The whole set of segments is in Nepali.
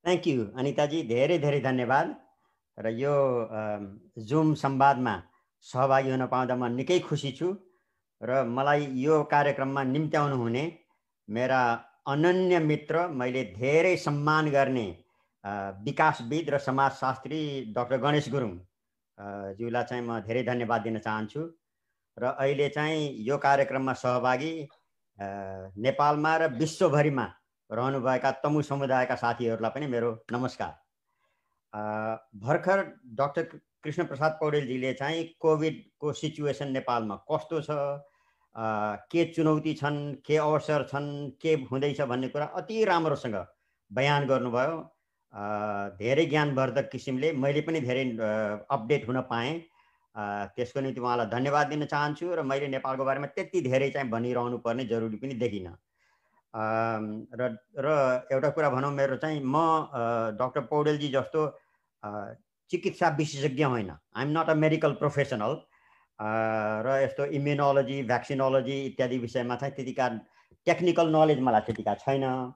थ्याङ्क यू अनिताजी, धेरै धेरै धन्यवाद। र यो जुम संवादमा सहभागी हुन पाउँदा म निकै खुसी छु र मलाई यो कार्यक्रममा निम्त्याउनु हुने मेरा अनन्य मित्र, मैले धेरै सम्मान गर्ने विकासविद र समाजशास्त्री डाक्टर गणेश गुरुङ ज्यूलाई चाहिँ म धेरै धन्यवाद दिन चाहन्छु। र अहिले चाहिँ यो कार्यक्रममा सहभागी नेपालमा र विश्वभरिमा रहनुभएका तमु समुदायका साथीहरूलाई पनि मेरो नमस्कार। भर्खर डाक्टर कृष्ण प्रसाद पौडेलजीले चाहिँ कोभिडको सिचुएसन नेपालमा कस्तो छ, के चुनौती छन्, के अवसर छन्, के हुँदैछ भन्ने कुरा अति राम्रोसँग बयान गर्नुभयो। धेरै ज्ञानवर्धक किसिमले मैले पनि धेरै अपडेट हुन पाएँ। त्यसको निम्ति उहाँलाई धन्यवाद दिन चाहन्छु र मैले नेपालको बारेमा त्यति धेरै चाहिँ भनिरहनु पर्ने जरुरी पनि देखिनँ। र एउटा कुरा भनौँ, मेरो चाहिँ म डाक्टर पौडेलजी जस्तो चिकित्सा विशेषज्ञ होइन, I am not a medical professional. र यस्तो इम्युनोलोजी, भ्याक्सिनोलोजी इत्यादि विषयमा चाहिँ त्यतिका टेक्निकल नलेज मलाई त्यतिका छैन।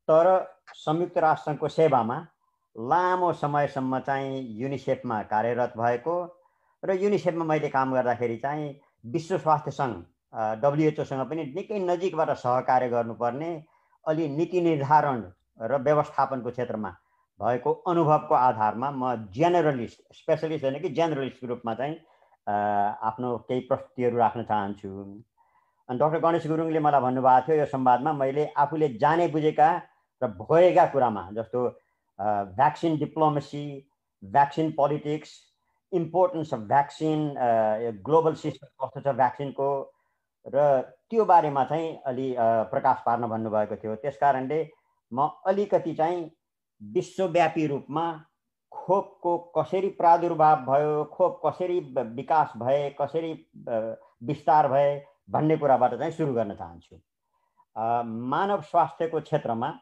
तर संयुक्त राष्ट्रसङ्घको सेवामा लामो समयसम्म चाहिँ युनिसेफमा कार्यरत भएको र युनिसेफमा मैले काम गर्दाखेरि चाहिँ विश्व स्वास्थ्य सङ्घ WHO पनि निकै नजिकबाट सहकार्य गर्नुपर्ने, अलि नीति निर्धारण र व्यवस्थापनको क्षेत्रमा भएको अनुभवको आधारमा म जेनरलिस्ट, स्पेसलिस्ट होइन कि जेनरलिस्टको रूपमा चाहिँ आफ्नो केही प्रस्तुतिहरू राख्न चाहन्छु। अनि डाक्टर गणेश गुरुङले मलाई भन्नुभएको थियो यो संवादमा मैले आफूले जाने बुझेका र भएका कुरामा, जस्तो vaccine diplomacy, vaccine politics, importance of vaccine, global system कस्तो छ भ्याक्सिनको, र त्यो बारेमा चाहिँ अलि प्रकाश पार्न भन्नुभएको थियो। त्यसकारणले म अलिकति चाहिँ विश्वव्यापी रूपमा खोपको कसरी प्रादुर्भाव भयो, खोप कसरी विकास भए, कसरी विस्तार भए भन्ने कुराबाट चाहिँ सुरु गर्न चाहन्छु। मानव स्वास्थ्यको क्षेत्रमा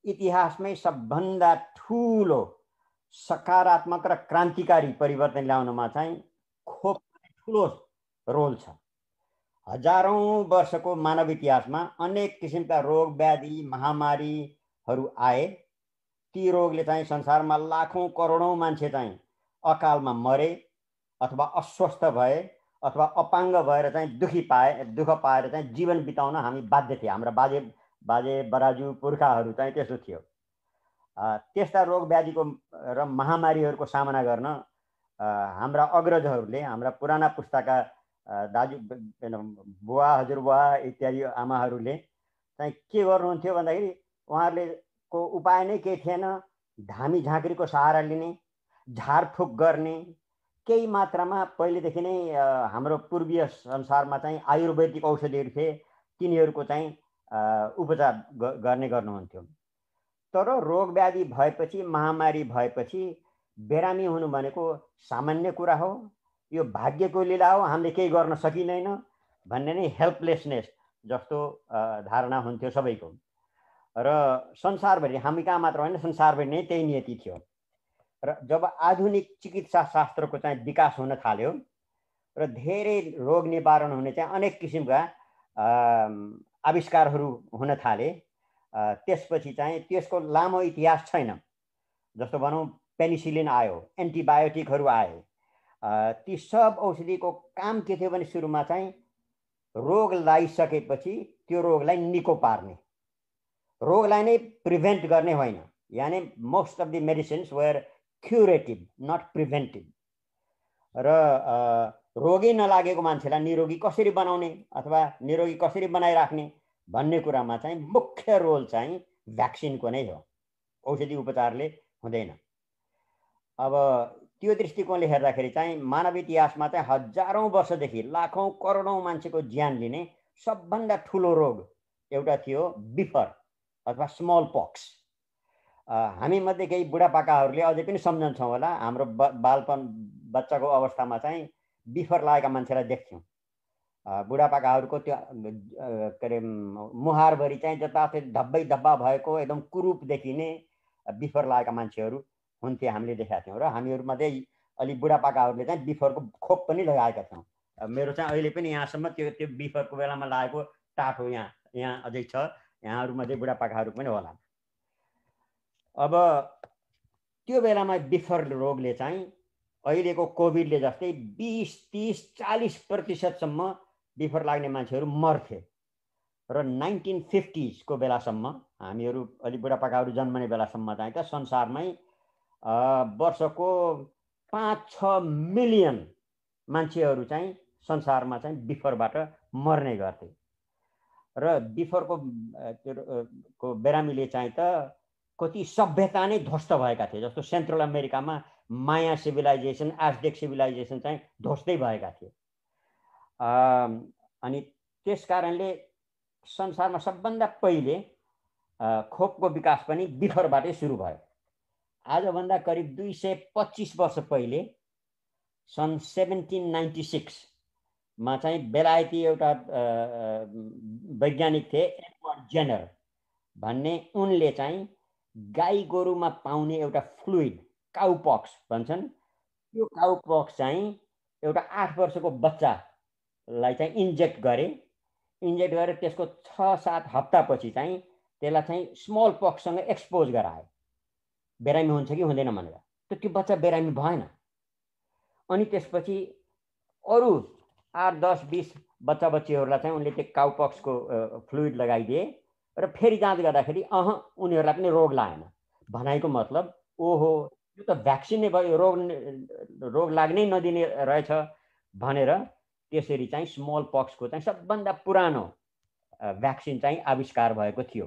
इतिहासमै सबभन्दा ठुलो सकारात्मक र क्रान्तिकारी परिवर्तन ल्याउनमा चाहिँ खोपको ठुलो रोल छ। हजारौं वर्षको मानव इतिहासमा अनेक किसिमका रोग, व्याधि, महामारीहरू आए। ती रोगले चाहिँ संसारमा लाखौं करोडौं मान्छे चाहिँ अकालमा मरे अथवा अस्वस्थ भए अथवा अपाङ्ग भएर चाहिँ दुःख पाएर चाहिँ जीवन बिताउन हामी बाध्य थिए। हाम्रा बाजे बराजु पुर्खाहरू चाहिँ त्यस्तो थियो। त्यस्ता रोग व्याधिको र महामारीहरूको सामना गर्न हाम्रा अग्रजहरूले, हाम्रा पुराना पुस्ताका दाजु बुवा, हजुरबुवा इत्यादि आमाहरूले चाहिँ के गर्नुहुन्थ्यो भन्दाखेरि उहाँहरूले को उपाय नै केही थिएन। धामी झाँक्रीको सहारा लिने, झारफुक गर्ने, केही मात्रामा पहिलेदेखि नै हाम्रो पूर्वीय संसारमा चाहिँ आयुर्वेदिक औषधिहरू थिए, तिनीहरूको चाहिँ उपचार गर्ने गर्नुहुन्थ्यो। तर रोग व्याधि भएपछि, महामारी भएपछि बिरामी हुनु भनेको सामान्य कुरा हो, यो भाग्यको लीला हो, हामीले केही गर्न सकिँदैन भन्ने नै हेल्पलेसनेस जस्तो धारणा हुन्थ्यो सबैको। र संसारभरि, हामी कहाँ मात्र होइन, संसारभरि नै त्यही नियति थियो। र जब आधुनिक चिकित्सा शास्त्रको चाहिँ विकास हुन थाल्यो र धेरै रोग निवारण हुने चाहिँ अनेक किसिमका आविष्कारहरू हुन थाले, त्यसपछि चाहिँ त्यसको लामो इतिहास छैन। जस्तो भनौँ पेनिसिलिन आयो, एन्टिबायोटिकहरू आए। ती सब औषधिको काम के थियो भने सुरुमा चाहिँ रोग लागिसकेपछि त्यो रोगलाई निको पार्ने, रोगलाई नै प्रिभेन्ट गर्ने होइन। यानी most of the medicines were curative, not preventive. र रोगी नलागेको मान्छेलाई निरोगी कसरी बनाउने अथवा निरोगी कसरी बनाइराख्ने भन्ने कुरामा चाहिँ मुख्य रोल चाहिँ भ्याक्सिनको नै हो, औषधि उपचारले हुँदैन। अब त्यो दृष्टिकोणले हेर्दाखेरि चाहिँ मानव इतिहासमा चाहिँ हजारौं वर्षदेखि लाखौं करोडौं मान्छेको ज्यान लिने सबभन्दा ठुलो रोग एउटा थियो बिफर अथवा स्मल पक्स। हामी मध्ये केही बुढापाकाहरूले अझै पनि सम्झन्छौँ होला, हाम्रो बालपन बच्चाको अवस्थामा चाहिँ बिफर लागेका मान्छेलाई देख्थ्यौँ। बुढापाकाहरूको त्यो के अरे मुहारभरि चाहिँ जताततै धब्बै धब्बा भएको एकदम कुरूप देखिने बिफर लागेका मान्छेहरू हुन्थे, हामीले देखाएको थियौँ। र हामीहरूमध्ये अलि बुढापाकाहरूले चाहिँ बिफरको खोप पनि लगाएका थियौँ। मेरो चाहिँ अहिले पनि यहाँसम्म त्यो बिफरको बेलामा लागेको टाटो यहाँ अझै छ, यहाँहरूमध्ये बुढापाकाहरू पनि होला। अब त्यो बेलामा बिफर रोगले चाहिँ अहिलेको कोभिडले जस्तै 20, 30, 40% बिफर लाग्ने मान्छेहरू मर्थे। र 1950s को बेलासम्म हामीहरू अलि बुढापाकाहरू जन्मने बेलासम्म चाहिँ त संसारमै वर्षको 5-6 मिलियन मान्छेहरू चाहिँ संसारमा चाहिँ बिफरबाट मर्ने गर्थे। र बिफरको को बिरामीले चाहिँ त कति सभ्यता नै ध्वस्त भएका थिए। जस्तो सेन्ट्रल अमेरिकामा माया सिभिलाइजेसन, एजटेक सिभिलाइजेसन चाहिँ ध्वस्तै भएका थिए। अनि त्यस कारणले संसारमा सबभन्दा पहिले खोपको विकास पनि बिफरबाटै सुरु भयो। आजभन्दा करिब 225 वर्ष पहिले सन् 1796 मा चाहिँ बेलायती एउटा वैज्ञानिक थिए एडवर्ड जेनर भन्ने। उनले चाहिँ गाई गोरुमा पाउने एउटा फ्लुइड काउपक्स भन्छन्, त्यो काउपक्स चाहिँ एउटा 8 वर्षको बच्चालाई चाहिँ इन्जेक्ट गरे। त्यसको 6-7 हप्तापछि चाहिँ त्यसलाई चाहिँ स्मल पक्ससँग एक्सपोज गराए, बिरामी हुन्छ कि हुँदैन भनेर। त्यो बच्चा बिरामी भएन। अनि त्यसपछि अरू 8, 10, 20 बच्चा बच्चीहरूलाई चाहिँ उनले त्यो काउपक्सको फ्लुइड लगाइदिए र फेरि जाँच गर्दाखेरि उनीहरूलाई पनि रोग लागेन। भनाइको मतलब ओहो यो त भ्याक्सिन नै भयो, रोग लाग्नै नदिने रहेछ भनेर त्यसरी चाहिँ स्मल पक्सको चाहिँ सबभन्दा पुरानो भ्याक्सिन चाहिँ आविष्कार भएको थियो।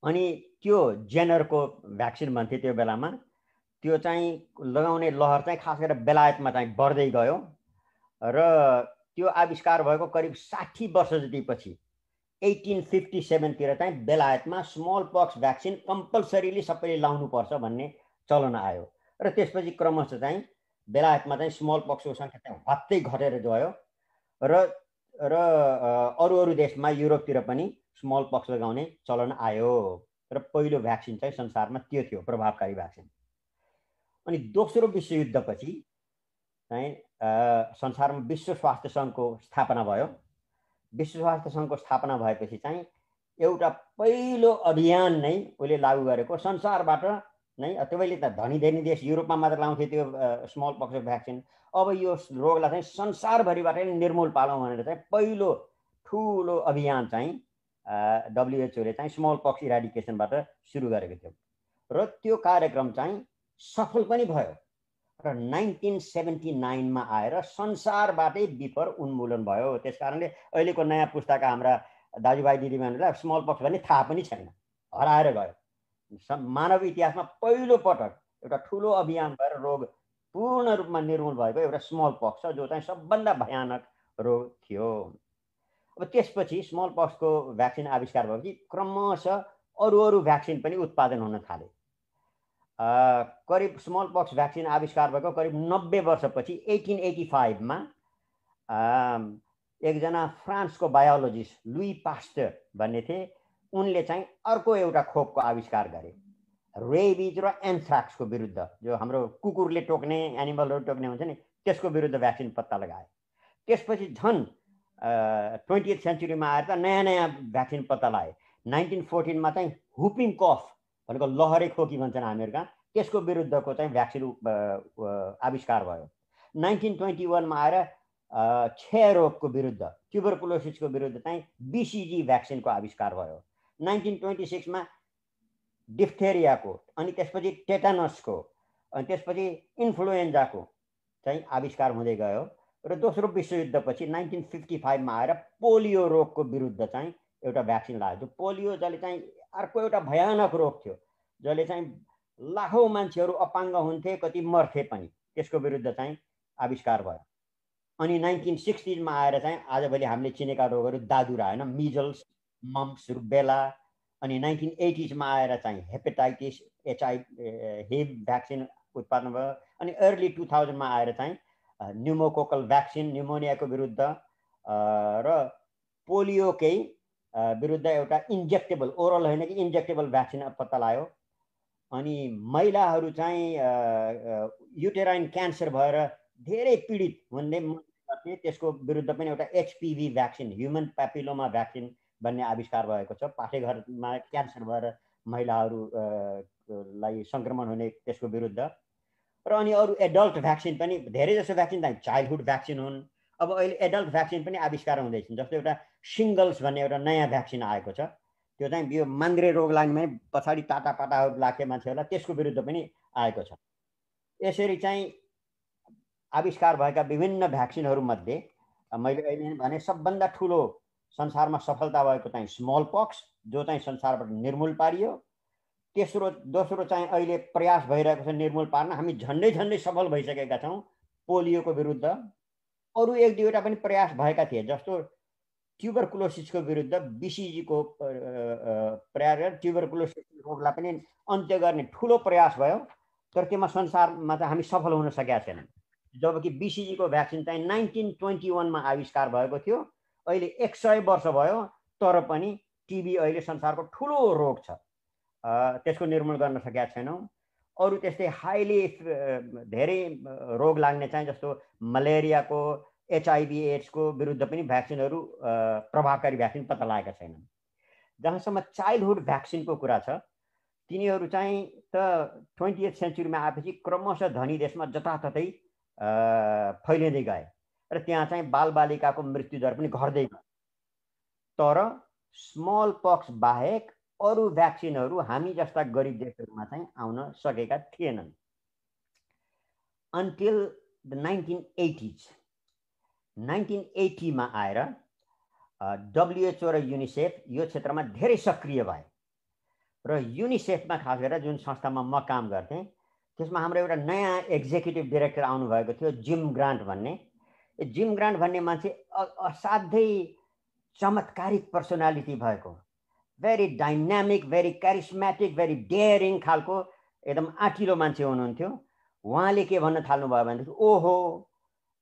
अनि त्यो जेनरको भ्याक्सिन भन्थे त्यो बेलामा। त्यो चाहिँ लगाउने लहर चाहिँ खास गरेर बेलायतमा चाहिँ बढ्दै गयो र त्यो आविष्कार भएको करिब 60 वर्ष जतिपछि 1857 तिर चाहिँ बेलायतमा स्मल पक्स भ्याक्सिन कम्पलसरीली सबैले लाउनुपर्छ भन्ने चलन आयो। र त्यसपछि क्रमशः चाहिँ बेलायतमा चाहिँ स्मल पक्सको सङ्ख्या चाहिँ हत्तै घटेर गयो र अरू देशमा युरोपतिर पनि स्मल पक्स लगाउने चलन आयो र पहिलो भ्याक्सिन चाहिँ संसारमा त्यो थियो, प्रभावकारी भ्याक्सिन। अनि दोस्रो विश्वयुद्धपछि चाहिँ संसारमा विश्व स्वास्थ्य सङ्घको स्थापना भयो। विश्व स्वास्थ्य सङ्घको स्थापना भएपछि चाहिँ एउटा पहिलो अभियान नै उसले लागू गरेको संसारबाट नै। त्यसैले त धनी धनी देश युरोपमा मात्र लाउँथे त्यो स्मल पक्सको भ्याक्सिन। अब यो रोगलाई चाहिँ संसारभरिबाट नै निर्मूल पालौँ भनेर चाहिँ पहिलो ठुलो अभियान चाहिँ WHO ले चाहिँ स्मल पक्स इराडिकेसनबाट सुरु गरेको थियो र त्यो कार्यक्रम चाहिँ सफल पनि भयो र 1979 मा आएर संसारबाटै बिफर उन्मूलन भयो। त्यसकारणले अहिलेको नयाँ पुस्ताका हाम्रा दाजुभाइ दिदीबहिनीलाई स्मल पक्स भन्ने थाहा पनि छैन, हराएर गयो। मानव इतिहासमा पहिलो पटक एउटा ठुलो अभियान भएर रोग पूर्ण रूपमा निर्मूल भएको एउटा स्मल पक्स छ, जो चाहिँ सबभन्दा भयानक रोग थियो। अब त्यसपछि स्मल पक्सको भ्याक्सिन आविष्कार भएपछि क्रमशः अरू भ्याक्सिन पनि उत्पादन हुन थाले। करिब स्मल पक्स भ्याक्सिन आविष्कार भएको करिब 90 वर्षपछि 1885 मा एकजना फ्रान्सको बायोलोजिस्ट लुई पास्टर भन्ने थिए। उनले चाहिँ अर्को एउटा खोपको आविष्कार गरे, रेबिज र एन्थ्राक्सको विरुद्ध, जो हाम्रो कुकुरले टोक्ने, एनिमलहरू टोक्ने हुन्छ नि, त्यसको विरुद्ध भ्याक्सिन पत्ता लगाए। त्यसपछि झन् 20th सेन्चुरीमा आएर त नयाँ नयाँ भ्याक्सिन पत्ता लगाए। 1914 मा चाहिँ हुपिङ कफ भनेको लहरे खोकी भन्छन् हामीहरूका, त्यसको विरुद्धको चाहिँ भ्याक्सिन आविष्कार भयो। 1921 मा आएर क्षय रोगको विरुद्ध, ट्युबरकुलोसिसको विरुद्ध चाहिँ BCG भ्याक्सिनको आविष्कार भयो। 1926 मा डिफ्थेरियाको, अनि त्यसपछि टेटानसको, अनि त्यसपछि इन्फ्लुएन्जाको चाहिँ आविष्कार हुँदै गयो। र दोस्रो विश्वयुद्धपछि 1955 मा आएर पोलियो रोगको विरुद्ध चाहिँ एउटा भ्याक्सिन लाग्यो। पोलियो जसले चाहिँ अर्को एउटा भयानक रोग थियो, जसले चाहिँ लाखौँ मान्छेहरू अपाङ्ग हुन्थे, कति मर्थे पनि, त्यसको विरुद्ध चाहिँ आविष्कार भयो। अनि 1960 मा आएर चाहिँ आजभोलि हामीले चिनेका रोगहरू दादुरा होइन, मिजल्स, मम्प्स, रुबेला। अनि 1980s मा आएर चाहिँ हेपेटाइटिस, HIV भ्याक्सिन उत्पादन भयो। अनि अर्ली 2000 मा आएर चाहिँ न्युमोकोकल भ्याक्सिन, न्युमोनियाको विरुद्ध र पोलियोकै विरुद्ध एउटा इन्जेक्टेबल, ओरल होइन कि इन्जेक्टेबल भ्याक्सिन पत्ता लाग्यो। अनि महिलाहरू चाहिँ युटेराइन क्यान्सर भएर धेरै पीडित हुने गर्थे, त्यसको विरुद्ध पनि एउटा HPV vaccine, human papilloma vaccine भन्ने आविष्कार भएको छ। पाठेघरमा क्यान्सर भएर महिलाहरूलाई संक्रमण हुने त्यसको विरुद्ध। र अनि अरू एडल्ट भ्याक्सिन पनि धेरै जसो भ्याक्सिन त चाइल्डहुड भ्याक्सिन हुन्। अब अहिले एडल्ट भ्याक्सिन पनि आविष्कार हुँदैछन्। जस्तो एउटा सिङ्गल्स भन्ने एउटा नयाँ भ्याक्सिन आएको छ, त्यो चाहिँ यो मान्द्रे रोग लाग्ने पछाडि टाटापाटाहरू लाग्ने मान्छेहरूलाई त्यसको विरुद्ध पनि आएको छ। यसरी चाहिँ आविष्कार भएका विभिन्न भ्याक्सिनहरूमध्ये मैले अहिले भने सबभन्दा ठुलो संसारमा सफलता भएको चाहिँ स्मल पक्स, जो चाहिँ संसारबाट निर्मूल पारियो। दोस्रो चाहिँ अहिले प्रयास भइरहेको छ निर्मूल पार्न। हामी झन्डै झन्डै सफल भइसकेका छौँ पोलियोको विरुद्ध। अरू एक दुईवटा पनि प्रयास भएका थिए, जस्तो ट्युबरकुलोसिसको विरुद्ध BCG को प्रयास, ट्युबरकुलोसिस रोगलाई पनि अन्त्य गर्ने ठुलो प्रयास भयो, तर त्यसमा संसारमा चाहिँ हामी सफल हुन सकेका छैनौँ। जबकि BCG को भ्याक्सिन चाहिँ 1921 मा आविष्कार भएको थियो। अहिले 100 वर्ष भयो, तर पनि टिबी अहिले संसारको ठुलो रोग छ, त्यसको निर्मूल गर्न सकेका छैनौँ। अरू त्यस्तै हाइली धेरै रोग लाग्ने चाहिँ जस्तो मलेरियाको, HIV एड्सको विरुद्ध पनि भ्याक्सिनहरू प्रभावकारी भ्याक्सिन पत्ता लागेका छैनन्। जहाँसम्म चाइल्डहुड भ्याक्सिनको कुरा छ, तिनीहरू चाहिँ त 20th सेन्चुरीमा आएपछि क्रमशः धनी देशमा जताततै फैलिँदै गए र त्यहाँ चाहिँ बालबालिकाको मृत्युदर पनि घट्दै गयो। तर स्मल पक्स बाहेक अरू भ्याक्सिनहरू हामी जस्ता गरिब देशहरूमा चाहिँ आउन सकेका थिएनन्। अन्टिल द 1980 मा आएर WHO र युनिसेफ यो क्षेत्रमा धेरै सक्रिय भए। र युनिसेफमा खास गरेर जुन संस्थामा म काम गर्थेँ, त्यसमा हाम्रो एउटा नयाँ एक्जिक्युटिभ डाइरेक्टर आउनुभएको थियो, जिम ग्रान्ट भन्ने। जिम ग्रान्ट भन्ने मान्छे असाध्यै चमत्कारिक पर्सनालिटी भएको, very dynamic, very charismatic, very daring खालको एकदम आँटिलो मान्छे हुनुहुन्थ्यो। उहाँले के भन्न थाल्नुभयो भनेदेखि, ओहो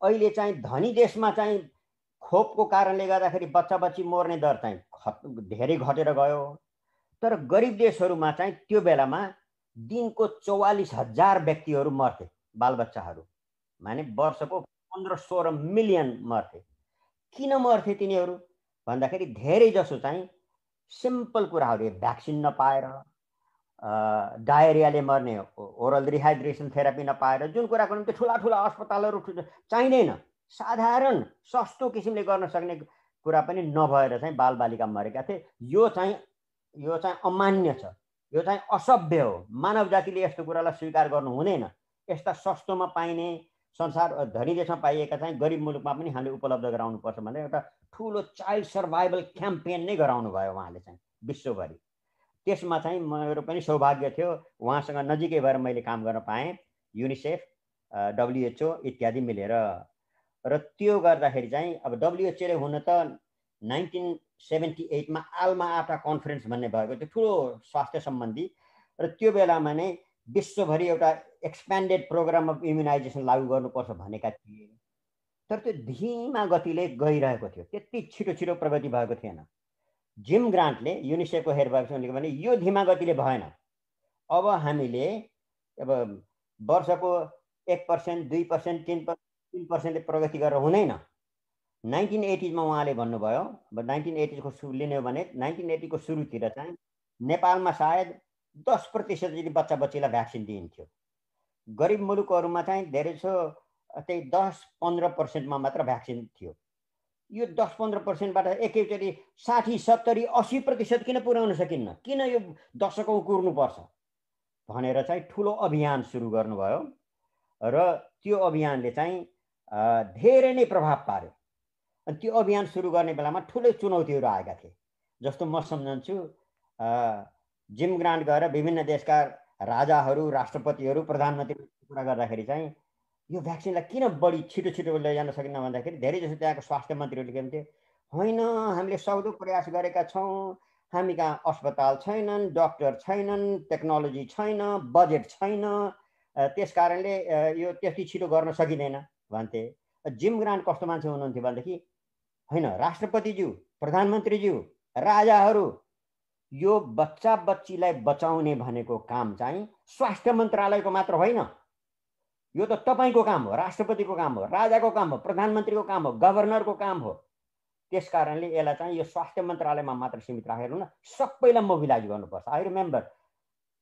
अहिले चाहिँ धनी देशमा चाहिँ खोपको कारणले गर्दाखेरि बच्चा बच्ची मर्ने दर चाहिँ धेरै घटेर गयो, तर गरिब देशहरूमा चाहिँ त्यो बेलामा दिनको 44,000 व्यक्तिहरू मर्थे, बालबच्चाहरू, माने वर्षको 15-16 मिलियन मर्थे। किन मर्थे तिनीहरू भन्दाखेरि धेरै जसो चाहिँ सिम्पल कुराहरू, भ्याक्सिन नपाएर, डायरियाले मर्ने, ओरल रिहाइड्रेसन थेरापी नपाएर, जुन कुराको निम्ति ठुला ठुला अस्पतालहरू चाहिँदैन, साधारण सस्तो किसिमले गर्न सक्ने कुरा पनि नभएर चाहिँ बालबालिका मरेका थिए। यो चाहिँ अमान्य छ, यो चाहिँ असभ्य हो। मानव जातिले यस्तो कुरालाई स्वीकार गर्नु हुँदैन। यस्ता सस्तोमा पाइने, संसार धनी देशमा पाइएका चाहिँ गरिब मुलुकमा पनि हामीले उपलब्ध गराउनुपर्छ भनेर एउटा ठुलो चाइल्ड सर्भाइभल क्याम्पेन नै गराउनु भयो उहाँले चाहिँ विश्वभरि। त्यसमा चाहिँ मेरो पनि सौभाग्य थियो, उहाँसँग नजिकै भएर मैले काम गर्न पाएँ, युनिसेफ, WHO इत्यादि मिलेर। र त्यो गर्दाखेरि चाहिँ अब WHO ले हुन त 1978 मा आल्मा आटा कन्फरेन्स भन्ने भएको थियो, ठुलो स्वास्थ्य सम्बन्धी। र त्यो बेलामा नै विश्वभरि एउटा एक्सप्यान्डेड प्रोग्राम अफ इम्युनाइजेसन लागू गर्नुपर्छ भनेका थिए, तर त्यो धीमा गतिले गइरहेको थियो, त्यति छिटो छिटो प्रगति भएको थिएन। जिम ग्रान्टले, युनिसेफको हेड भएको छ, उनले भने यो धीमा गतिले भएन, अब हामीले अब वर्षको 1%, 2%, 3% प्रगति गरेर हुँदैन। 1980 मा उहाँले भन्नुभयो, अब 1980 को लिने हो भने 1980 को सुरुतिर चाहिँ नेपालमा सायद 10% जति बच्चा बच्चीलाई भ्याक्सिन दिइन्थ्यो। गरिब मुलुकहरूमा चाहिँ धेरै जसो त्यही 10-15% मा मात्र भ्याक्सिन थियो। यो 10-15% बाट एकैचोटि 60, 70, 80% किन पुर्याउन सकिन्न, किन यो दशकौं कुर्नुपर्छ भनेर चाहिँ ठुलो अभियान सुरु गर्नुभयो। र त्यो अभियानले चाहिँ धेरै नै प्रभाव पार्यो। अनि त्यो अभियान सुरु गर्ने बेलामा ठुलै चुनौतीहरू आएका थिए। जस्तो म सम्झन्छु, जिम ग्रान्ट गएर विभिन्न देशका राजाहरू, राष्ट्रपतिहरू, प्रधानमन्त्री कुरा गर्दाखेरि चाहिँ यो भ्याक्सिनलाई किन बढी छिटो छिटो लैजान सकिन्न भन्दाखेरि धेरै जसो त्यहाँको स्वास्थ्य मन्त्रीहरूले के भन्थे, होइन हामीले सक्दो प्रयास गरेका छौँ, हामी कहाँ अस्पताल छैनन्, डाक्टर छैनन्, टेक्नोलोजी छैन, बजेट छैन, त्यस कारणले यो त्यति छिटो गर्न सकिँदैन भन्थे। जिम ग्रान्ट कस्तो मान्छे हुनुहुन्थ्यो भनेदेखि, होइन राष्ट्रपतिज्यू, प्रधानमन्त्रीज्यू, राजाहरू, यो बच्चा बच्चीलाई बचाउने भनेको काम चाहिँ स्वास्थ्य मन्त्रालयको मात्र होइन, यो त तपाईको काम हो, राष्ट्रपतिको काम हो, राजाको काम हो, प्रधानमन्त्रीको काम हो, गभर्नरको काम हो। त्यस कारणले यसलाई चाहिँ यो स्वास्थ्य मन्त्रालयमा मात्र सीमित राखेर हुन सबैलाई मोबिलाइज गर्नुपर्छ। आई रिमेम्बर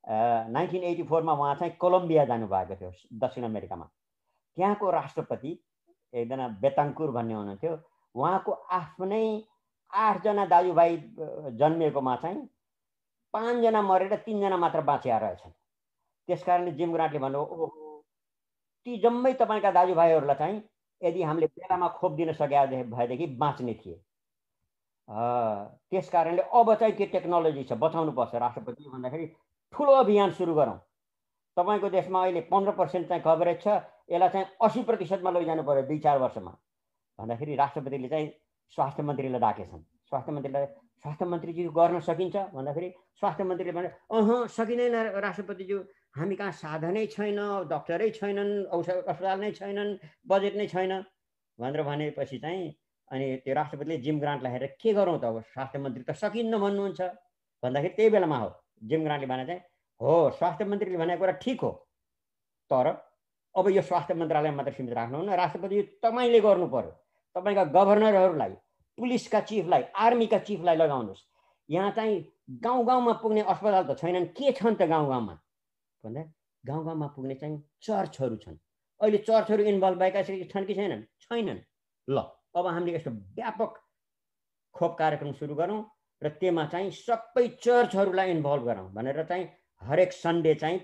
1984 मा उहाँ चाहिँ कोलम्बिया जानुभएको थियो, दक्षिण अमेरिकामा। त्यहाँको राष्ट्रपति एकजना बेताङ्कुर भन्ने हुनुहुन्थ्यो, उहाँको आफ्नै 8 जना दाजुभाइ जन्मिएकोमा चाहिँ 5 जना मरेर 3 जना मात्र बाँचिया रहेछन्। त्यसकारणले जिम ग्रान्टले भन्नु, ओहो ती जम्मै तपाईँका दाजुभाइहरूलाई चाहिँ यदि हामीले बेलामा खोप दिन सके भएदेखि बाँच्ने थिए। त्यस कारणले अब चाहिँ के टेक्नोलोजी छ बचाउनु पर्छ राष्ट्रपति भन्दाखेरि ठुलो अभियान सुरु गरौँ। तपाईँको देशमा अहिले 15% चाहिँ कभरेज छ, यसलाई चाहिँ 80% मा लैजानु पर्यो 2-4 वर्षमा भन्दाखेरि राष्ट्रपतिले चाहिँ स्वास्थ्य मन्त्रीलाई डाकेछन्। स्वास्थ्य मन्त्रीलाई, स्वास्थ्य मन्त्रीज्यू गर्न सकिन्छ भन्दाखेरि स्वास्थ्य मन्त्रीले भने सकिँदैन राष्ट्रपतिज्यू, हामी कहाँ साधनै छैन, डक्टरै छैनन्, अस्पताल नै छैनन्, बजेट नै छैन भनेर भनेपछि चाहिँ अनि त्यो राष्ट्रपतिले जिम ग्रान्टलाई हेरेर के गरौँ त, अब स्वास्थ्य मन्त्री त सकिन्न भन्नुहुन्छ भन्दाखेरि त्यही बेलामा हो जिम ग्रान्टले भने चाहिँ हो स्वास्थ्य मन्त्रीले भनेको कुरा ठिक हो, तर अब यो स्वास्थ्य मन्त्रालय मात्र सीमित राख्नुहुन्न, राष्ट्रपति तपाईँले गर्नु पर्यो। तपाईँका गभर्नरहरूलाई, पुलिसका चिफलाई, आर्मीका चिफलाई लगाउनुहोस्। यहाँ चाहिँ गाउँ गाउँमा पुग्ने अस्पताल त छैनन्, के छन् त गाउँ गाउँमा भन्दा गाउँ गाउँमा पुग्ने चाहिँ चर्चहरू छन्। अहिले चर्चहरू इन्भल्भ भएका छन् कि छैनन्? छैनन्। ल अब हामीले यस्तो व्यापक खोप कार्यक्रम सुरु गरौँ र त्यसमा चाहिँ सबै चर्चहरूलाई इन्भल्भ गरौँ भनेर चाहिँ हरेक सन्डे चाहिँ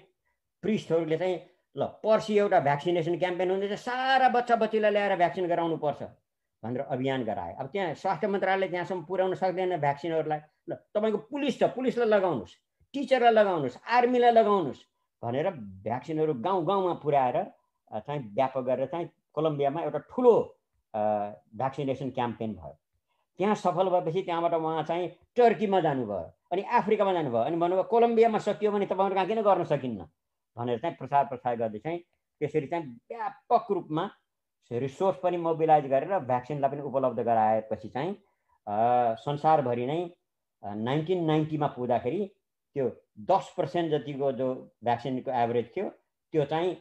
प्रिस्टहरूले चाहिँ ल पर्सि एउटा भ्याक्सिनेसन क्याम्पेन हुँदैछ, सारा बच्चा बच्चीलाई ल्याएर भ्याक्सिन गराउनु पर्छ भनेर अभियान गराए। अब त्यहाँ स्वास्थ्य मन्त्रालयले त्यहाँसम्म पुर्याउन सक्दैन भ्याक्सिनहरूलाई। ल तपाईँको पुलिस छ, पुलिसलाई लगाउनुहोस्, टिचरलाई लगाउनुहोस्, आर्मीलाई लगाउनुहोस् भनेर भ्याक्सिनहरू गाउँ गाउँमा पुर्याएर चाहिँ व्यापक गरेर चाहिँ कोलम्बियामा एउटा ठुलो भ्याक्सिनेसन क्याम्पेन भयो। त्यहाँ सफल भएपछि त्यहाँबाट उहाँ चाहिँ टर्कीमा जानुभयो, अनि अफ्रिकामा जानुभयो, अनि भन्नुभयो कोलम्बियामा सकियो भने तपाईँहरू कहाँ किन गर्न सकिन्न भनेर चाहिँ प्रसार गर्दै चाहिँ त्यसरी चाहिँ व्यापक रूपमा रिसोर्स पनि मोबिलाइज गरेर भ्याक्सिनलाई पनि उपलब्ध गराएपछि चाहिँ संसारभरि नै 1990 मा पुग्दाखेरि त्यो 10% जतिको जो भ्याक्सिनको एभरेज थियो त्यो चाहिँ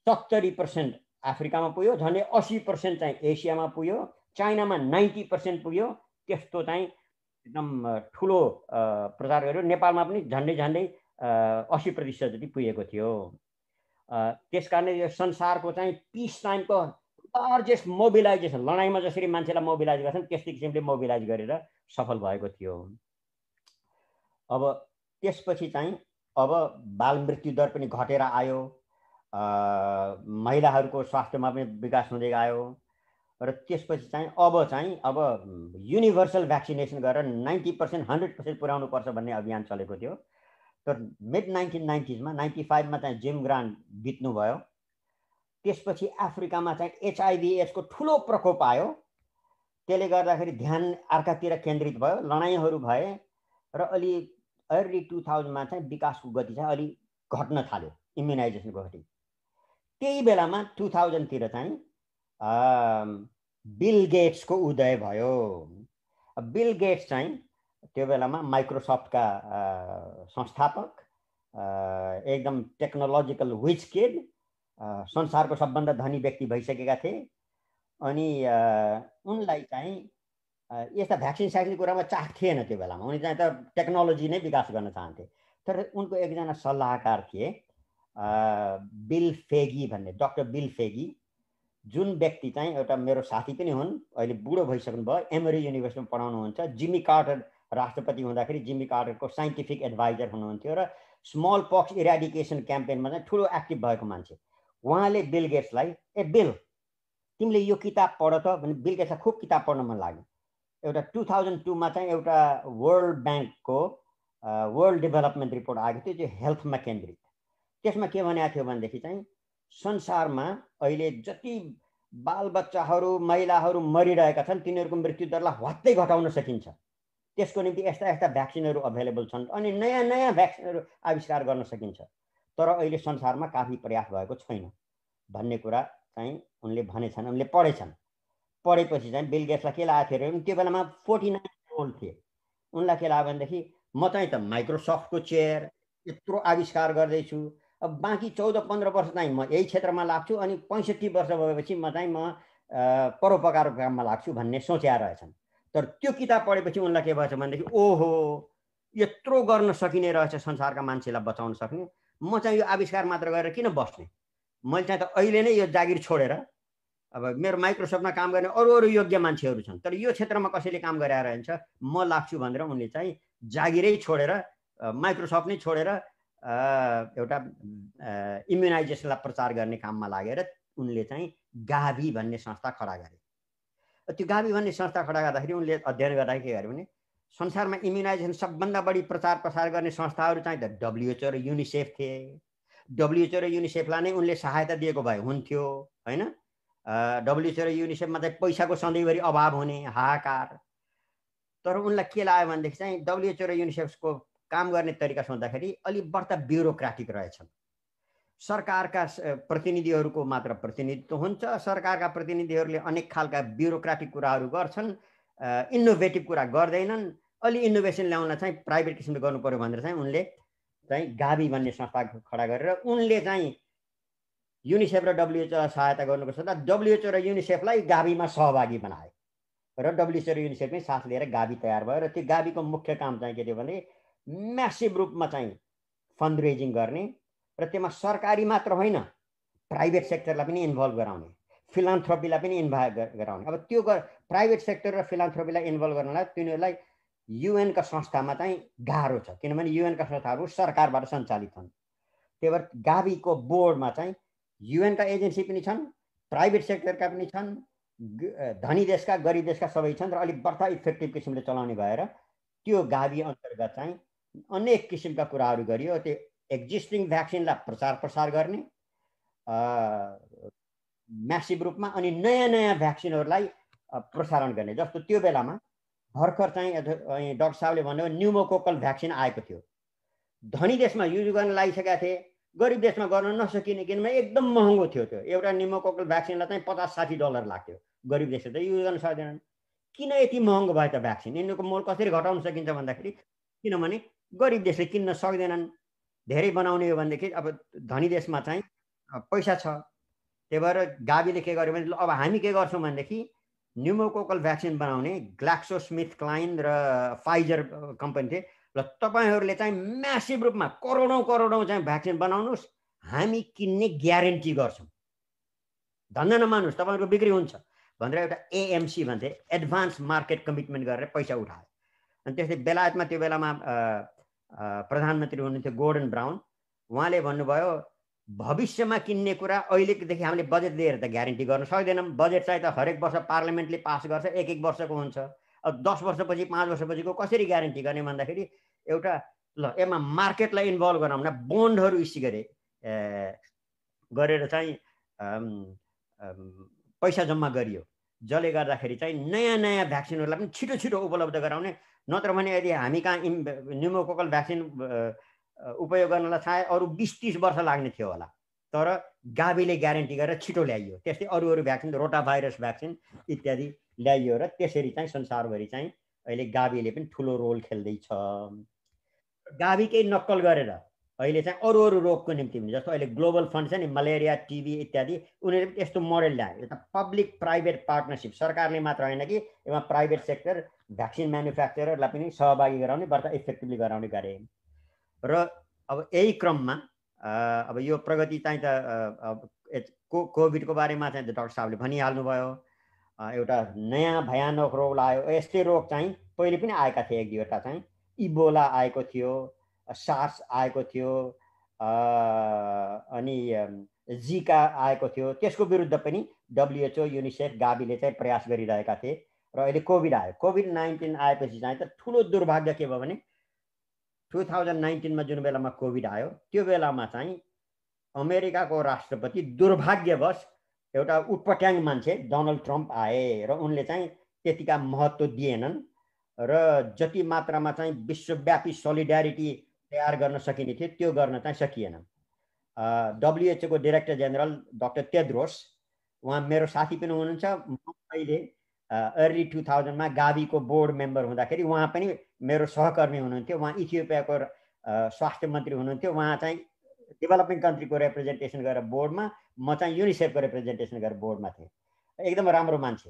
70% अफ्रिकामा पुग्यो, झन्डै 80% चाहिँ एसियामा पुग्यो, चाइनामा 90% पुग्यो। त्यस्तो चाहिँ एकदम ठुलो प्रचार गर्यो। नेपालमा पनि झन्डै 80% जति पुगेको थियो। त्यसकारणले यो संसारको चाहिँ पिस टाइमको लार्जेस्ट मोबिलाइजेसन, लडाइँमा जसरी मान्छेलाई मोबिलाइज गर्छन् त्यस्तै किसिमले मोबिलाइज गरेर सफल भएको थियो। अब त्यसपछि चाहिँ अब बाल मृत्यु दर पनि घटेर आयो, महिलाहरूको स्वास्थ्यमा पनि विकास हुँदै गयो र त्यसपछि चाहिँ अब युनिभर्सल भ्याक्सिनेसन गरेर 90% 100% पुर्याउनु पर्छ भन्ने अभियान चलेको थियो। तर मिड 1990s मा 95 मा चाहिँ जिम ग्रान्ट बित्नु भयो। त्यसपछि अफ्रिकामा चाहिँ HIV एड्सको ठुलो प्रकोप आयो। त्यसले गर्दाखेरि ध्यान अर्कातिर केन्द्रित भयो, लडाइँहरू भए र अलि अर्ली 2000 मा चाहिँ विकासको गति चाहिँ अलि घट्न थाल्यो, इम्युनाइजेसनको गति। त्यही बेलामा 2000 तिर चाहिँ बिल गेट्सको उदय भयो। बिल गेट्स चाहिँ त्यो बेलामा माइक्रोसफ्टका संस्थापक, एकदम टेक्नोलोजिकल विच किड, संसारको सबभन्दा धनी व्यक्ति भइसकेका थिए। अनि उनलाई चाहिँ यस्ता भ्याक्सिन कुरामा चाख थिएन त्यो बेलामा। उनी चाहिँ त टेक्नोलोजी नै विकास गर्न चाहन्थे। तर उनको एकजना सल्लाहकार थिए बिल फेगी भन्ने, डाक्टर बिल फेगी, जुन व्यक्ति चाहिँ एउटा मेरो साथी पनि हुन्, अहिले बुढो भइसक्नु भयो, एमरी युनिभर्सिटीमा पढाउनुहुन्छ। जिमी कार्टर राष्ट्रपति हुँदाखेरि जिमी कार्टरको साइन्टिफिक एडभाइजर हुनुहुन्थ्यो र स्मल पक्स इराडिकेसन क्याम्पेनमा चाहिँ ठुलो एक्टिभ भएको मान्छे। उहाँले बिल गेट्सलाई बिल तिमीले यो किताब पढ त भने बिल गेट्सलाई खुब किताब पढ्न मन लाग्यो। एउटा 2002 मा चाहिँ एउटा वर्ल्ड ब्याङ्कको वर्ल्ड डेभलपमेन्ट रिपोर्ट आएको थियो जो हेल्थमा केन्द्रित। त्यसमा के भनेको थियो भनेदेखि चाहिँ संसारमा अहिले जति बालबच्चाहरू महिलाहरू मरिरहेका छन् तिनीहरूको मृत्यु दरलाई हत्तै घटाउन सकिन्छ। त्यसको निम्ति यस्ता भ्याक्सिनहरू अभाइलेबल छन् अनि नयाँ भ्याक्सिनहरू आविष्कार गर्न सकिन्छ। तर अहिले संसारमा काफी प्रयास भएको छैन भन्ने कुरा चाहिँ उनले भनेछन्, उनले पढेछन्। पढेपछि चाहिँ बिल गेट्सलाई के लागेको थियो, त्यो बेलामा 49 इयर्स ओल्ड थिए। उनलाई के लाग्यो भनेदेखि म चाहिँ त माइक्रोसफ्टको चेयर यत्रो आविष्कार गर्दैछु, अब बाँकी 14-15 वर्ष चाहिँ म यही क्षेत्रमा लाग्छु, अनि 65 वर्ष भएपछि म परोपकारको काममा लाग्छु भन्ने सोचेर रहेछन्। तर त्यो किताब पढेपछि उनलाई के भएछ भनेदेखि ओहो यत्रो गर्न सकिने रहेछ संसारका मान्छेलाई बचाउन सक्ने, म चाहिँ यो आविष्कार मात्र गरेर किन बस्ने, मैले चाहिँ त अहिले नै यो जागिर छोडेर अब मेरो माइक्रोसफ्टमा काम गर्ने अरू योग्य मान्छेहरू छन् तर यो क्षेत्रमा कसैले काम गरेर हुन्छ म लाग्छु भनेर उनले चाहिँ जागिरै छोडेर माइक्रोसफ्ट नै छोडेर एउटा इम्युनाइजेसनलाई प्रचार गर्ने काममा लागेर उनले चाहिँ गाभी भन्ने संस्था खडा गरे। त्यो गाभी भन्ने संस्था खडा गर्दाखेरि उनले अध्ययन गर्दा के गरे भने संसारमा इम्युनाइजेसन सबभन्दा बढी प्रचार प्रसार गर्ने संस्थाहरू चाहिँ त डब्ल्युएचओ र युनिसेफ थिए। डब्ल्युएचओ र युनिसेफलाई नै उनले सहायता दिएको भए हुन्थ्यो हैन। डब्ल्युएचओ र युनिसेफमा चाहिँ पैसाको सधैँभरि अभाव हुने हाहाकार। तर उनलाई के लाग्यो भनेदेखि चाहिँ डब्ल्युएचओ र युनिसेफको काम गर्ने तरिका सोच्दाखेरि अलि बढ्ता ब्युरोक्राटिक रहेछन्। सरकारका प्रतिनिधिहरूको मात्र प्रतिनिधित्व हुन्छ, सरकारका प्रतिनिधिहरूले अनेक खालका ब्युरोक्राटिक कुराहरू गर्छन्, इनोभेटिभ कुरा गर्दैनन्, अलि इनोभेसन ल्याउन चाहिँ प्राइभेट किसिमले गर्नु पर्यो भनेर चाहिँ उनले चाहिँ गाभी भन्ने संस्था खडा गरेर उनले चाहिँ युनिसेफ र डब्ल्युएचओलाई सहायता गर्नुको सट्टा डब्ल्युएचओ र युनिसेफलाई गाभीमा सहभागी बनाए र डब्ल्युएचओ र युनिसेफमै साथ लिएर गाभी तयार भयो र त्यो गाभीको मुख्य काम चाहिँ के थियो भने म्यासिभ रूपमा चाहिँ फन्ड रेजिङ गर्ने र त्यसमा सरकारी मात्र होइन प्राइभेट सेक्टरलाई पनि इन्भल्भ गराउने, फिलान्थ्रोपीलाई पनि इन्भल्भ गराउने। अब त्यो प्राइभेट सेक्टर र फिलान्थ्रोपीलाई इन्भल्भ गर्नलाई तिनीहरूलाई युएनका संस्थामा चाहिँ गाह्रो छ किनभने युएनका संस्थाहरू सरकारबाट सञ्चालित छन्। त्यही भएर गाभीको बोर्डमा चाहिँ युएनका एजेन्सी पनि छन्, प्राइभेट सेक्टरका पनि छन्, धनी देशका गरिब देशका सबै छन् र अलिक बढ्ता इफेक्टिभ किसिमले चलाउने भएर त्यो गाभी अन्तर्गत चाहिँ अनेक किसिमका कुराहरू गरियो। त्यो एक्जिस्टिङ भ्याक्सिनलाई प्रचार प्रसार गर्ने म्यासिभ रूपमा अनि नयाँ नयाँ भ्याक्सिनहरूलाई प्रसारण गर्ने। जस्तो त्यो बेलामा भर्खर चाहिँ डाक्टर साहबले भन्नुभयो न्युमोकोकल भ्याक्सिन आएको थियो, धनी देशमा युज गर्न लागिसकेका थिए, गरिब देशमा गर्न नसकिने किनभने एकदम महँगो थियो। त्यो एउटा न्युमोकोकल भ्याक्सिनलाई चाहिँ $50-60 लाग्थ्यो, गरिब देशले त युज गर्न सक्दैनन्। किन यति महँगो भयो त भ्याक्सिन, यिनीहरूको मोल कसरी घटाउन सकिन्छ भन्दाखेरि किनभने गरिब देशले किन्न सक्दैनन्, धेरै बनाउने हो भनेदेखि अब धनी देशमा चाहिँ पैसा छ। त्यही भएर गाभीले के गर्यो भने अब हामी के गर्छौँ भनेदेखि न्युमोकोकल भ्याक्सिन बनाउने ग्लाक्सो स्मिथ क्लाइन र फाइजर कम्पनी थिए, ल तपाईँहरूले चाहिँ म्यासिभ रूपमा करोडौँ चाहिँ भ्याक्सिन बनाउनुहोस्, हामी किन्ने ग्यारेन्टी गर्छौँ, धन्दा नमान्नुहोस् तपाईँहरूको बिक्री हुन्छ भनेर एउटा एएमसी भन्थे, एडभान्स मार्केट कमिटमेन्ट गरेर पैसा उठाए। अनि त्यसै बेलायतमा त्यो बेलामा प्रधानमन्त्री हुनुहुन्थ्यो गोर्डन ब्राउन, उहाँले भन्नुभयो भविष्यमा किन्ने कुरा अहिलेदेखि हामीले बजेट दिएर त ग्यारेन्टी गर्न सक्दैनौँ, बजेट चाहिँ त हरेक वर्ष पार्लियामेन्टले पास गर्छ, एक वर्षको हुन्छ। अब 10 वर्षपछि 5 वर्षपछिको कसरी ग्यारेन्टी गर्ने भन्दाखेरि एउटा ल यसमा मार्केटलाई इन्भल्भ गराउन बोन्डहरू इस्यु गरेर चाहिँ पैसा जम्मा गरियो, जसले गर्दाखेरि चाहिँ नयाँ नयाँ भ्याक्सिनहरूलाई पनि छिटो छिटो उपलब्ध गराउने। नत्र भने यदि हामी कहाँ न्युमोकोकल भ्याक्सिन उपयोग गर्नलाई सायद अरू 20-30 वर्ष लाग्ने थियो होला, तर गाभीले ग्यारेन्टी गरेर छिटो ल्याइयो। त्यस्तै अरू भ्याक्सिन, रोटा भाइरस भ्याक्सिन इत्यादि ल्याइयो र त्यसरी चाहिँ संसारभरि चाहिँ अहिले गाभीले पनि ठुलो रोल खेल्दैछ। गाभीकै नक्कल गरेर अहिले चाहिँ अरू रोगको निम्ति पनि, जस्तो अहिले ग्लोबल फन्ड छ नि, मलेरिया, टिबी इत्यादि, उनीहरूले पनि यस्तो मोडल ल्याए। एउटा पब्लिक प्राइभेट पार्टनरसिप, सरकारले मात्र होइन कि यसमा प्राइभेट सेक्टर भ्याक्सिन म्यानुफ्याक्चररलाई पनि सहभागी गराउने, बढ्ता इफेक्टिभली गराउने गरे। र अब यही क्रममा अब यो प्रगति चाहिँ त कोभिडको बारेमा चाहिँ डाक्टर साहबले भनिहाल्नुभयो, एउटा नयाँ भयानक रोग लाग्यो। यस्तै रोग चाहिँ पहिले पनि आएका थिए, एक दुईवटा चाहिँ इबोला आएको थियो, सार्स आएको थियो, अनि जिका आएको थियो। त्यसको विरुद्ध पनि डब्ल्युएचओ, युनिसेफ, गाभीले चाहिँ प्रयास गरिरहेका थिए र अहिले कोभिड आयो। कोभिड-19 आएपछि चाहिँ त ठुलो दुर्भाग्य के भयो भने 2019मा जुन बेलामा कोभिड आयो त्यो बेलामा चाहिँ अमेरिकाको राष्ट्रपति दुर्भाग्यवश एउटा उटपट्याङ मान्छे डोनाल्ड ट्रम्प आए र उनले चाहिँ त्यतिका महत्त्व दिएनन् र जति मात्रामा चाहिँ विश्वव्यापी सोलिडारिटी तयार गर्न सकिने थियो त्यो गर्न चाहिँ सकिएन। डब्ल्युएचओ को डाइरेक्टर जेनरल डाक्टर टेड्रोस, उहाँ मेरो साथी पनि हुनुहुन्छ, अहिले अर्ली 2000मा गाभीको बोर्ड मेम्बर हुँदाखेरि उहाँ पनि मेरो सहकर्मी हुनुहुन्थ्यो। उहाँ इथियोपियाको स्वास्थ्य मन्त्री हुनुहुन्थ्यो, उहाँ चाहिँ डेभलपिङ कन्ट्रीको रिप्रेजेन्टेसन गरेर बोर्डमा, म चाहिँ युनिसेफको रिप्रेजेन्टेसन गरेर बोर्डमा थिएँ। एकदम राम्रो मान्छे।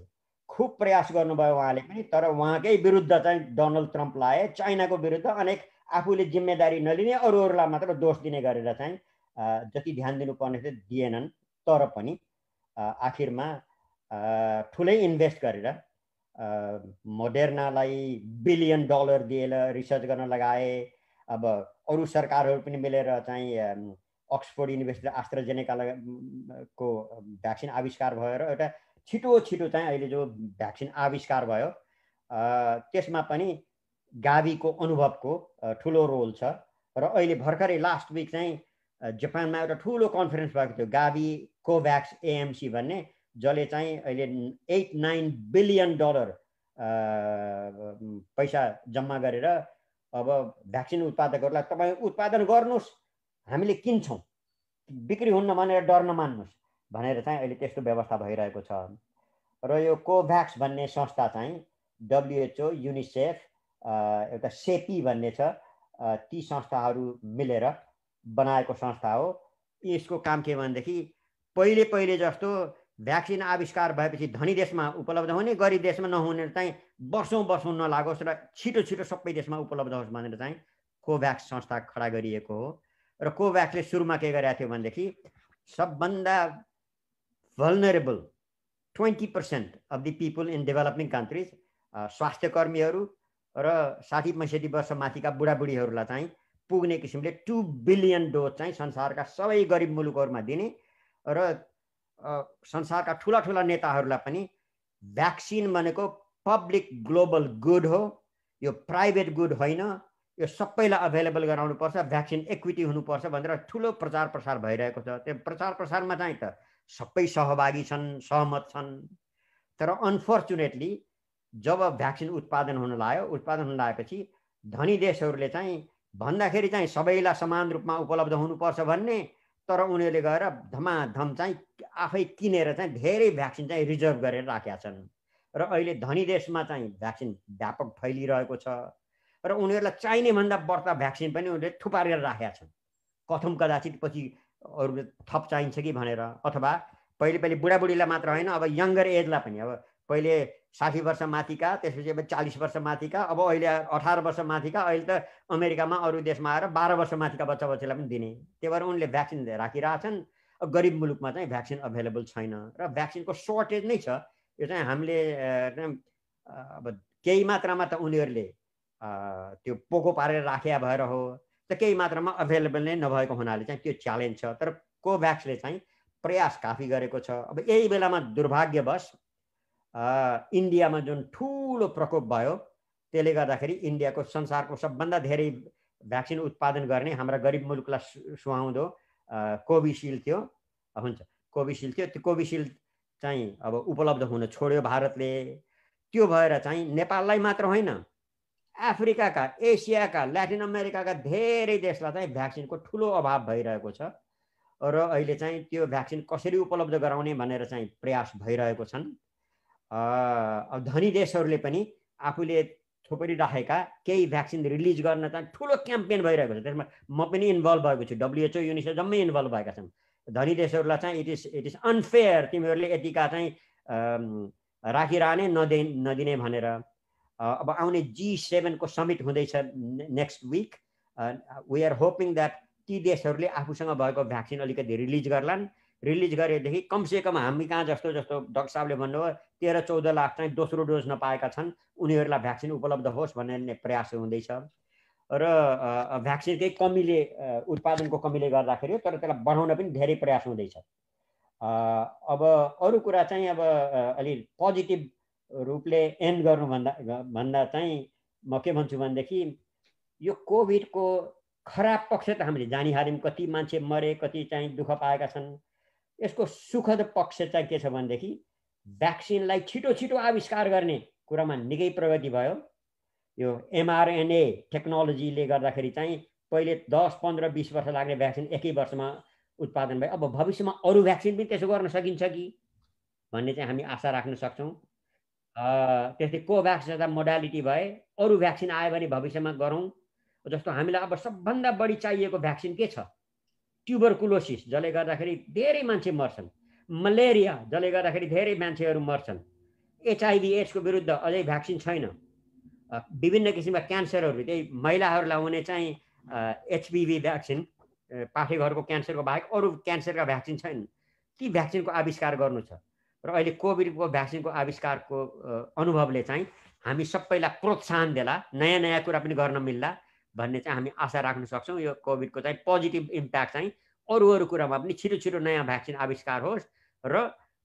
खुब प्रयास गर्नुभयो उहाँले पनि, तर उहाँकै विरुद्ध चाहिँ डोनाल्ड ट्रम्प लाए, चाइनाको विरुद्ध, अनेक आफूले जिम्मेदारी नलिने अरूहरूलाई मात्र दोष दिने गरेर चाहिँ जति ध्यान दिनुपर्ने थियो दिएनन्। तर पनि आखिरमा ठुलै इन्भेस्ट गरेर मोडर्नालाई बिलियन डलर दिएर रिसर्च गर्न लगाए। अब अरू सरकारहरू पनि मिलेर चाहिँ अक्सफोर्ड युनिभर्सिटी एस्ट्राजेनेकाको भ्याक्सिन आविष्कार भयो र एउटा छिटो छिटो चाहिँ अहिले जो भ्याक्सिन आविष्कार भयो त्यसमा पनि गाभीको अनुभवको ठुलो रोल छ। र अहिले भर्खरै लास्ट विक चाहिँ जापानमा एउटा ठुलो कन्फरेन्स भएको थियो, गाभी कोभ्याक्स एएमसी भन्ने, जसले चाहिँ अहिले 8-9 बिलियन डलर पैसा जम्मा गरेर अब भ्याक्सिन उत्पादकहरूलाई तपाईँ उत्पादन गर्नुहोस्, हामीले किन्छौँ, बिक्री हुन्न भनेर डर नमान्नुहोस् भनेर चाहिँ अहिले त्यस्तो व्यवस्था भइरहेको छ। र यो कोभ्याक्स भन्ने संस्था चाहिँ WHO, युनिसेफ, एउटा सेपी भन्ने छ, ती संस्थाहरू मिलेर बनाएको संस्था हो। यसको काम के भनेदेखि पहिले जस्तो भ्याक्सिन आविष्कार भएपछि धनी देशमा उपलब्ध हुने, गरिब देशमा नहुने चाहिँ वर्षौं नलागोस् र छिटो छिटो सबै देशमा उपलब्ध होस् भनेर चाहिँ कोभ्याक्स संस्था खडा गरिएको हो। र कोभ्याक्सले सुरुमा के गरेको थियो भनेदेखि सबभन्दा vulnerable 20% of the people in developing countries, स्वास्थ्यकर्मीहरू र 60-65 वर्ष माथिका बुढाबुढीहरूलाई चाहिँ पुग्ने किसिमले 2 बिलियन डोज चाहिँ संसारका सबै गरिब मुलुकहरूमा दिने र संसारका ठुला ठुला नेताहरूलाई पनि भ्याक्सिन भनेको पब्लिक ग्लोबल गुड हो, यो प्राइभेट गुड होइन, यो सबैलाई अभाइलेबल गराउनुपर्छ, भ्याक्सिन इक्विटी हुनुपर्छ भनेर ठुलो प्रचार प्रसार भइरहेको छ। त्यो प्रचार प्रसारमा चाहिँ त सबै सहभागी छन्, सहमत छन्। तर अनफर्चुनेटली जब भ्याक्सिन उत्पादन हुन लागेपछि धनी देशहरूले चाहिँ भन्दाखेरि चाहिँ सबैलाई समान रूपमा उपलब्ध हुनुपर्छ भन्ने, तर उनीहरूले गएर धमाधम चाहिँ आफै किनेर चाहिँ धेरै भ्याक्सिन चाहिँ रिजर्भ गरेर राखेका छन्। र अहिले धनी देशमा चाहिँ भ्याक्सिन व्यापक फैलिरहेको छ र उनीहरूलाई चाहिने भन्दा बढ्ता भ्याक्सिन पनि उनीहरूले थुपारेर राखेका छन्। कथम कदाचित पछि अरूले थप चाहिन्छ कि भनेर, अथवा पहिले बुढाबुढीलाई मात्र होइन, अब यङ्गर एजलाई पनि, अब पहिले 60 वर्ष माथिका, त्यसपछि अब 40 वर्ष माथिका, अब अहिले 18 वर्ष माथिका, अहिले त अमेरिकामा अरू देशमा आएर 12 वर्ष माथिका बच्चालाई पनि दिने। त्यही भएर उनले भ्याक्सिन राखिरहेछन्। गरिब मुलुकमा चाहिँ भ्याक्सिन अभाइलेबल छैन र भ्याक्सिनको सर्टेज नै छ। यो चाहिँ हामीले अब केही मात्रामा त उनीहरूले त्यो पोको पारेर राखेका भएर हो, त केही मात्रामा अभाइलेबल नै नभएको हुनाले चाहिँ त्यो च्यालेन्ज छ। तर कोभ्याक्सले चाहिँ प्रयास काफी गरेको छ। अब यही बेलामा दुर्भाग्यवश इन्डियामा जुन ठुलो प्रकोप भयो, त्यसले गर्दाखेरि इन्डियाको संसारको सबभन्दा धेरै भ्याक्सिन उत्पादन गर्ने हाम्रा गरिब मुलुकलाई सुहाउँदो कोभिसिल्ड थियो, हुन्छ कोभिसिल्ड थियो, त्यो कोभिसिल्ड चाहिँ अब उपलब्ध हुन छोड्यो भारतले। त्यो भएर चाहिँ नेपाललाई मात्र होइन, अफ्रिकाका, एसियाका, ल्याटिन अमेरिकाका धेरै देशलाई चाहिँ भ्याक्सिनको ठुलो अभाव भइरहेको छ। र अहिले चाहिँ त्यो भ्याक्सिन कसरी उपलब्ध गराउने भनेर चाहिँ प्रयास भइरहेको छन्। अब धनी देशहरूले पनि आफूले थोपरिराखेका केही भ्याक्सिन रिलिज गर्न चाहिँ ठुलो क्याम्पेन भइरहेको छ। त्यसमा म पनि इन्भल्भ भएको छु, WHO, युनिसेफ जम्मै इन्भल्भ भएका छन्। धनी देशहरूलाई चाहिँ इट इज अनफेयर, तिमीहरूले यतिका चाहिँ राखिरहने नदिने भनेर। अब आउने G7 को समिट हुँदैछ next week. We are hoping that ती देशहरूले आफूसँग भएको भ्याक्सिन अलिकति रिलिज गर्लान्। रिलिज गरेदेखि कमसेकम हामी कहाँ जस्तो डाक्टर साहबले भन्नुभयो 13-14 लाख चाहिँ दोस्रो डोज नपाएका छन्, उनीहरूलाई भ्याक्सिन उपलब्ध होस् भन्ने प्रयास हुँदैछ। र भ्याक्सिनकै कमीले, उत्पादनको कमीले गर्दाखेरि, तर त्यसलाई बढाउन पनि धेरै प्रयास हुँदैछ। अब अरू कुरा चाहिँ अब अलि पोजिटिभ रूपले एन्ड गर्नुभन्दा चाहिँ म के भन्छु भनेदेखि यो कोभिडको खराब पक्ष त हामीले जानिहाल्यौँ, कति मान्छे मरे, कति चाहिँ दुःख पाएका छन्। यसको सुखद पक्ष चाहिँ के छ भनेदेखि भ्याक्सिनलाई छिटो छिटो आविष्कार गर्ने कुरामा निकै प्रगति भयो। यो mRNA टेक्नोलोजीले गर्दाखेरि चाहिँ पहिले 10, 15, 20 वर्ष लाग्ने भ्याक्सिन एकै वर्षमा उत्पादन भयो। अब भविष्यमा अरू भ्याक्सिन पनि त्यसो गर्न सकिन्छ कि भन्ने चाहिँ हामी आशा राख्न सक्छौँ। त्यस्तै कोभ्याक्स जस्ता मोडालिटी भए अरू भ्याक्सिन आयो भने भविष्यमा गरौँ। जस्तो हामीलाई अब सबभन्दा बढी चाहिएको भ्याक्सिन के छ? ट्युबरकुलोसिस, जसले गर्दाखेरि धेरै मान्छे मर्छन्। मलेरिया, जसले गर्दाखेरि धेरै मान्छेहरू मर्छन्। HIV एड्सको विरुद्ध अझै भ्याक्सिन छैन। विभिन्न किसिमका क्यान्सरहरू, त्यही महिलाहरूलाई हुने चाहिँ HPV भ्याक्सिन, पाठेघरको क्यान्सरको बाहेक अरू क्यान्सरका भ्याक्सिन छैनन्। ती भ्याक्सिनको आविष्कार गर्नु छ र अहिले कोभिडको भ्याक्सिनको आविष्कारको अनुभवले चाहिँ हामी सबैलाई प्रोत्साहन देला, नयाँ नयाँ कुरा पनि गर्न मिल्ला भन्ने चाहिँ हामी आशा राख्न सक्छौँ। यो कोभिडको चाहिँ पोजिटिभ इम्प्याक्ट चाहिँ अरू कुरामा पनि छिटो छिटो नयाँ भ्याक्सिन आविष्कार होस् र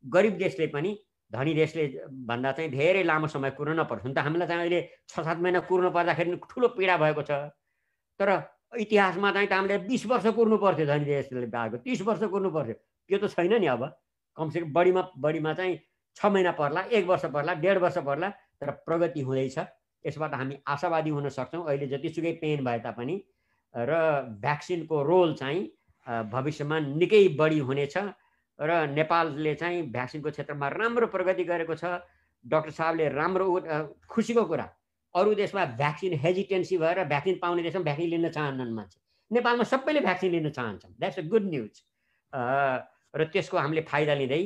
गरिब देशले पनि धनी देशले भन्दा चाहिँ धेरै लामो समय कुर्न नपरोस्। हुन त हामीलाई चाहिँ अहिले 6-7 महिना कुर्नु पर्दाखेरि ठुलो पीडा भएको छ, तर इतिहासमा चाहिँ त हामीले 20 वर्ष कुर्नु पर्थ्यो, धनी देशले पाएको 30 वर्ष कुर्नु पर्थ्यो। त्यो त छैन नि। अब कमसेकम बढीमा चाहिँ 6 महिना पर्ला, 1 वर्ष पर्ला, 1.5 वर्ष पर्ला, तर प्रगति हुँदैछ। यसबाट हामी आशावादी हुन सक्छौँ अहिले जतिसुकै पेन भए तापनि। र भ्याक्सिनको रोल चाहिँ भविष्यमा निकै बढी हुनेछ र नेपालले चाहिँ भ्याक्सिनको क्षेत्रमा राम्रो प्रगति गरेको छ। डाक्टर साहबले राम्रो खुसीको कुरा, अरू देशमा भ्याक्सिन हेजिटेन्सी भएर भ्याक्सिन पाउने देशमा भ्याक्सिन लिन चाहन्नन् मान्छे, नेपालमा सबैले भ्याक्सिन लिन चाहन्छन्। That's a good news. र त्यसको हामीले फाइदा लिँदै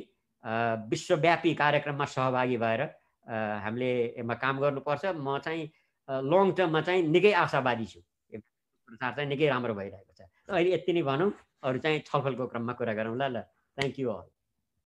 विश्वव्यापी कार्यक्रममा सहभागी भएर हामीले यसमा काम गर्नुपर्छ। म चाहिँ लङ टर्ममा चाहिँ निकै आशावादी छु। प्रचार चाहिँ निकै राम्रो भइरहेको छ। अहिले यति नै भनौँ, अरू चाहिँ छलफलको क्रममा कुरा गरौँला। ल, थ्याङ्क यू अल।